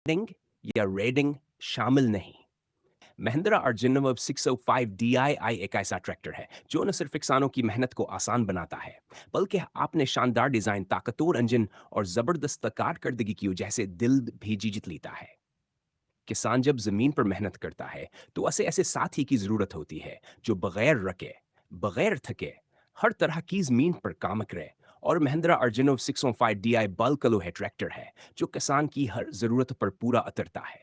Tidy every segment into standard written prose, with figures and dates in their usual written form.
Ring या raiding शामिल नहीं। महिंद्रा अर्जुनव 605 DII एक ऐसा ट्रैक्टर है जो न सिर्फ किसानों की मेहनत को आसान बनाता है, बल्कि आपने शानदार डिजाइन, ताकतवर इंजन और जबरदस्त कारकर्दगी की वजह से दिल भी जीत लेता है। किसान जब जमीन पर मेहनत करता है तो ऐसे ऐसे साथी की जरूरत होती है जो बगैर रके, बगैर थके, हर तरह की जमीन पर काम करे। और महिंद्रा अर्जुनव 605 DI बल्कलो है ट्रैक्टर है जो किसान की हर जरूरत पर पूरा उतरता है।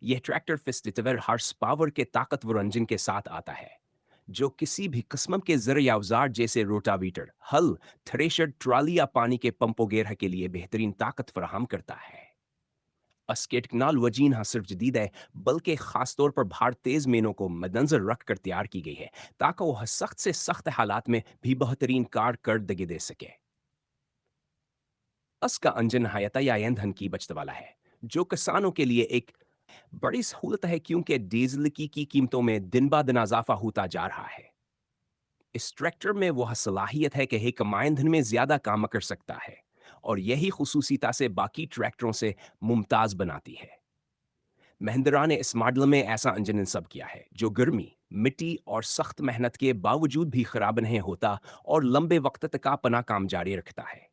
यह ट्रैक्टर फिस्टिवर हार्स पावर के ताकतवर इंजन के साथ आता है जो किसी भी किस्म के जरिए औजार जैसे रोटावीटर, हल, थ्रेशर, ट्रॉली या पानी के पंपों वगैरह के लिए बेहतरीन ताकत फराहम करता है। इसके टेक्नोलॉजी न सिर्फ जदीद है, बल्कि खासतौर पर भार तेज मेनों को मद्देनजर रखकर तैयार की गई है ताकि वह सख्त से सख्त हालात में भी बेहतरीन कारकर्दगी दे सके। इसका इंजन हयाता ईंधन की बचत वाला है जो किसानों के लिए एक बड़ी सहूलत है क्योंकि डीजल की कीमतों में दिन ब दिन इजाफा होता जा रहा है। इस ट्रैक्टर में वह सलाहियत है कि एक कम ईंधन में ज्यादा काम कर सकता है और यही खुसूसियत से बाकी ट्रैक्टरों से मुमताज बनाती है। महिंद्रा ने इस मॉडल में ऐसा इंजन इंसब किया है जो गर्मी, मिट्टी और सख्त मेहनत के बावजूद भी खराब नहीं होता और लंबे वक्त तक अपना काम जारी रखता है।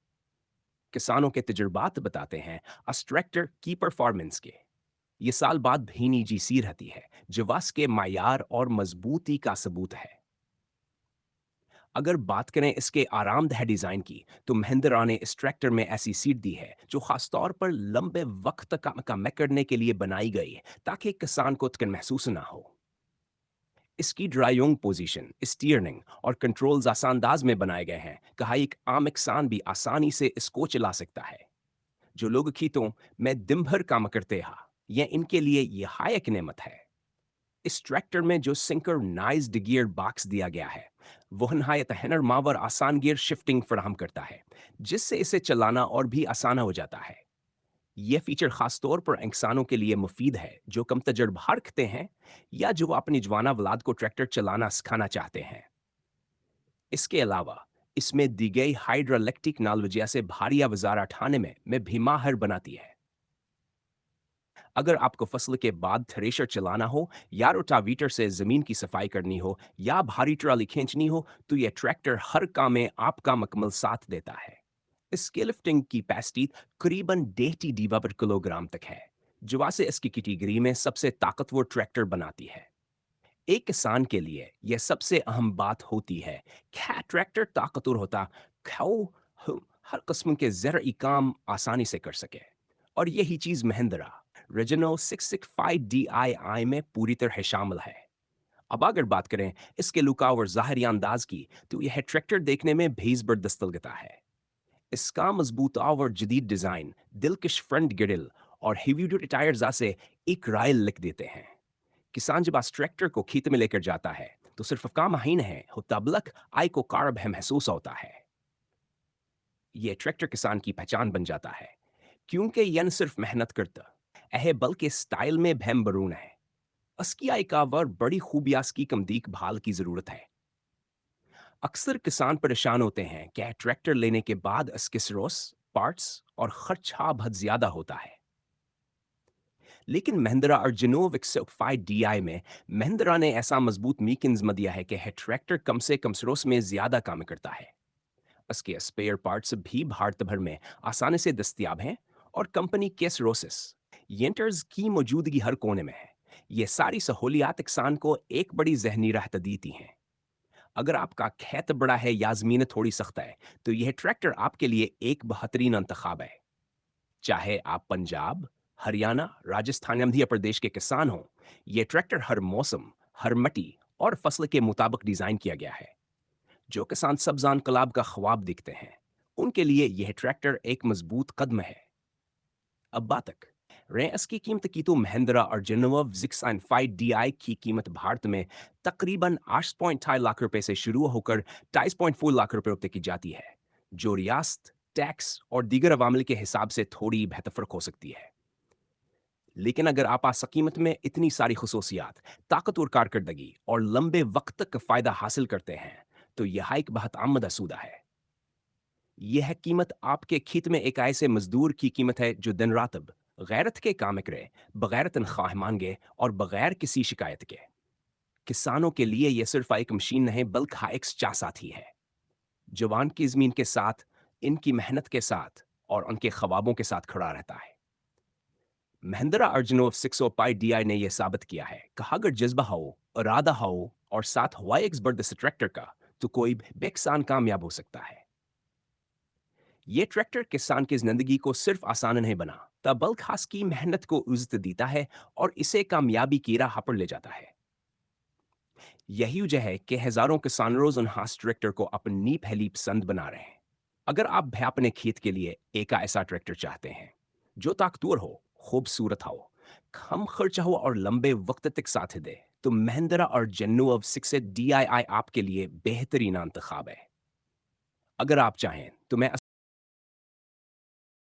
किसानों के तजुर्बात बताते हैं इस ट्रैक्टर की परफॉर्मेंस के ये साल बाद भी निजी सी रहती है जो वास के मायार और मजबूती का सबूत है। अगर बात करें इसके आरामदेह डिजाइन की तो महिंद्रा ने इस ट्रैक्टर में ऐसी सीट दी है जो खासतौर पर लंबे वक्त काम करने के लिए बनाई गई है ताकि किसान को थकन महसूस ना हो। इसकी ड्राइविंग पोजीशन, स्टीयरिंग और कंट्रोल्स आसान अंदाज में बनाए गए हैं कहा एक आम इंसान भी आसानी से इसको चला सकता है। जो लोग खेतों में दिन भर काम करते हैं या इनके लिए यह हायक नेमत है। इस ट्रैक्टर में जो सिंक्रोनाइज्ड गियर बॉक्स दिया गया है वह नहायत हैनर मावर आसान गियर शिफ्टिंग फराहम करता है जिससे इसे चलाना और भी आसान हो जाता है। यह फीचर खास तौर पर इंसानों के लिए मुफीद है जो कम तजर्बा रखते हैं या जो अपनी जवाना वलाद को ट्रैक्टर चलाना सिखाना चाहते हैं। इसके अलावा इसमें दी गई हाइड्रोलिक टेक्नोलॉजी से भारी वजारा उठाने में भी माहिर बनाती है। अगर आपको फसल के बाद थ्रेशर चलाना हो या रोटावीटर से जमीन की सफाई करनी हो या भारी ट्रॉली खींचनी हो तो यह ट्रैक्टर हर काम में आपका मुकम्मल साथ देता है। इसके लिफ्टिंग की कैपेसिटी करीबन 1.5 डीवा पर किलोग्राम तक है जो वासे इसकी कैटेगरी में सबसे ताकतवर ट्रैक्टर बनाती है। एक किसान के लिए यह सबसे अहम बात होती है क्या ट्रैक्टर ताकतवर होता खाओ हर किस्म के ज़रूरी काम आसानी से कर सके। और यही चीज़ महिंद्रा रेजिनो 665 DII में पूरी तरह शामिल है। अब अगर बात करें इसके लुका और ज़ाहरी अंदाज की तो यह ट्रैक्टर देखने में भी ज़बरदस्त लगता है। इसका मजबूत और जदीद डिज़ाइन, दिलकश फ्रंट ग्रिल और हेवी ड्यूटी टायर्स से एक राय लिख देते हैं। किसान जब इस ट्रैक्टर को खेत में लेकर जाता है तो सिर्फ काम ही नहीं होता बल्कि आय को कारब है महसूस होता है। ये ट्रैक्टर किसान की पहचान बन जाता है क्योंकि यह न सिर्फ मेहनत करता है बल्कि स्टाइल में भैम बरून है। इसकी आय का वर बड़ी खूबियास की कम देखभाल की जरूरत है। अक्सर किसान परेशान होते हैं कि ट्रैक्टर लेने के बाद इसके सरोस, पार्ट्स और खर्चा बहुत ज्यादा होता है। लेकिन महिंद्रा अर्जुनो विक्सित 5 DI में महिंद्रा ने ऐसा मजबूत मीकनिज्म दिया है कि यह ट्रैक्टर कम से कम सरोस में ज्यादा काम करता है। इसके स्पेयर पार्ट्स भी भारत भर में आसानी से दस्तयाब हैं और कंपनी के सरोसिस येंटर्स की मौजूदगी हर कोने में है। ये सारी सहूलियात किसान को एक बड़ी जहनी राहत देती हैं। अगर आपका खेत बड़ा है या जमीन थोड़ी सख्त है तो यह ट्रैक्टर आपके लिए एक बेहतरीन इंतखाब है। चाहे आप पंजाब, हरियाणा, राजस्थान या मध्य प्रदेश के किसान हों, यह ट्रैक्टर हर मौसम, हर मिट्टी और फसल के मुताबिक डिजाइन किया गया है। जो किसान सब्जान कलाब का ख्वाब देखते हैं उनके लिए यह ट्रैक्टर एक मजबूत कदम है। अब बात तक रेस की कीमत की तो महिंद्रा और जेनोव 605 DI की कीमत भारत में तकरीबन 8.2 लाख रुपए से शुरू होकर 22.4 लाख रुपए तक की जाती है जो रियासत, टैक्स और दीगर अवामिल के हिसाब से थोड़ी बेहतर फर्क हो सकती है। लेकिन अगर आप आस कीमत में इतनी सारी खसूसियात, ताकतवर कारकर्दगी और लंबे वक्त तक फायदा हासिल करते हैं तो यह एक बहुत आमद असूदा है। यह कीमत आपके खेत में एक ऐसे मजदूर की कीमत है जो दिन रात अब गैरत के काम करे, बगैर तनख्वाह मांगे और बगैर किसी शिकायत के। किसानों के लिए यह सिर्फ एक मशीन नहीं बल्कि हाँ एक सच्चा साथी है। जवान की ज़मीन के साथ, इनकी मेहनत के साथ और उनके ख्वाबों के साथ खड़ा रहता है। महिंद्रा अर्जुनोव 605 डीआई ने यह साबित किया है कि अगर जज्बा हो, इरादा हो और साथ हुआ एक जबरदस्त ट्रैक्टर का, तो कोई भी किसान कामयाब हो सकता है। ये ट्रैक्टर किसान की जिंदगी को सिर्फ आसान नहीं बनाता बल्कि खास की मेहनत को इज्जत देता है और इसे कामयाबी की राह पर ले जाता है। यही वजह है कि हजारों किसान रोज उन हाथ ट्रैक्टर को अपनी पहली पसंद बना रहे हैं। अगर आप भी अपने खेत के लिए एक ऐसा ट्रैक्टर चाहते हैं जो ताकतवर हो, खूबसूरत हो, कम खर्चा हो और लंबे वक्त तक साथ दे, तो महिंद्रा और जन्नू अब 6 DII आपके लिए बेहतरीन इंतखाब है। अगर आप चाहें तो मैं